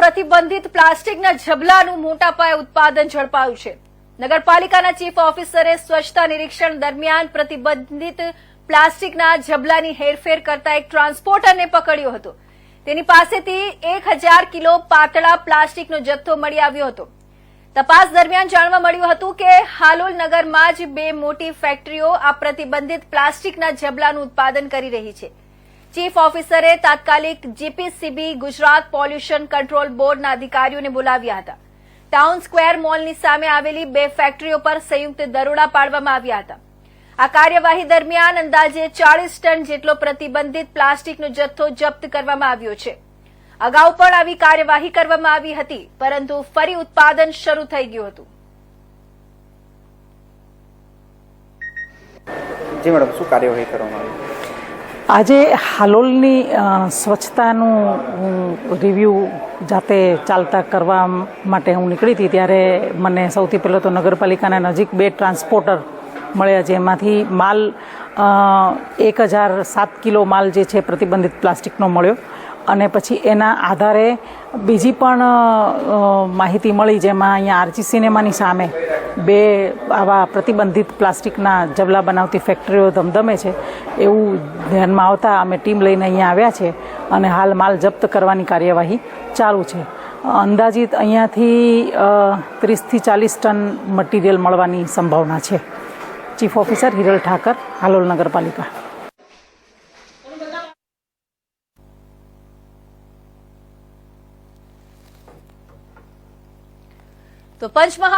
પ્રતિબંધિત પ્લાસ્ટિકના ઝબલાનું મોટા પાયે ઉત્પાદન ઝડપાયું છે। નગરપાલિકાના ચીફ ઓફિસરે સ્વચ્છતા નિરીક્ષણ દરમિયાન પ્રતિબંધિત પ્લાસ્ટિકના ઝબલાની હેરફેર કરતા એક ટ્રાન્સપોર્ટરને પકડ્યો હતો। તેની પાસેથી 1000 કિલો પાતળા પ્લાસ્ટિકનો જથ્થો મળી આવ્યો હતો। તપાસ દરમિયાન જાણવા મળ્યું હતું કે હાલોલ નગરમાં જ બે મોટી ફેક્ટરીઓ આ પ્રતિબંધિત પ્લાસ્ટિકના ઝબલાનું ઉત્પાદન કરી રહી છે। ચીફ ઓફિસરે તાત્કાલિક જીપીસીબી ગુજરાત પોલ્યુશન કંટ્રોલ બોર્ડના અધિકારીઓને બોલાવ્યા હતા। ટાઉન સ્ક્વેર મોલની સામે આવેલી બે ફેક્ટરીઓ પર સંયુક્ત દરોડા પાડવામાં આવ્યા હતા। આ કાર્યવાહી દરમિયાન અંદાજે 40 ટન જેટલો પ્રતિબંધિત પ્લાસ્ટિકનો જથ્થો જપ્ત કરવામાં આવ્યો છે। અગાઉ પણ આવી કાર્યવાહી કરવામાં આવી હતી, પરંતુ ફરી ઉત્પાદન શરૂ થઈ ગયું હતું। જી મેડમ, શું કાર્યવાહી કરવામાં આવી? આજે હાલોલની સ્વચ્છતાનું રિવ્યૂ જાતે ચાલતા કરવા માટે હું નીકળી હતી ત્યારે મને સૌથી પહેલાં તો નગરપાલિકાના નજીક બે ટ્રાન્સપોર્ટર મળ્યા, જેમાંથી માલ 1007 કિલો માલ જે છે પ્રતિબંધિત પ્લાસ્ટિકનો મળ્યો। અને પછી એના આધારે બીજી પણ માહિતી મળી, જેમાં અહીંયા આરજી સિનેમાની સામે બે આવા પ્રતિબંધિત પ્લાસ્ટિકના જબલા બનાવતી ફેક્ટરીઓ ધમધમે છે એવું ધ્યાનમાં આવતા અમે ટીમ લઈને અહીંયા આવ્યા છે અને હાલ માલ જપ્ત કરવાની કાર્યવાહી ચાલુ છે। અંદાજિત અહીંયાથી 30 થી 40 ટન મટીરિયલ મળવાની સંભાવના છે। ચીફ ઓફિસર હિરલ ઠાકર, હાલોલ નગરપાલિકા। તો પંચમહાલ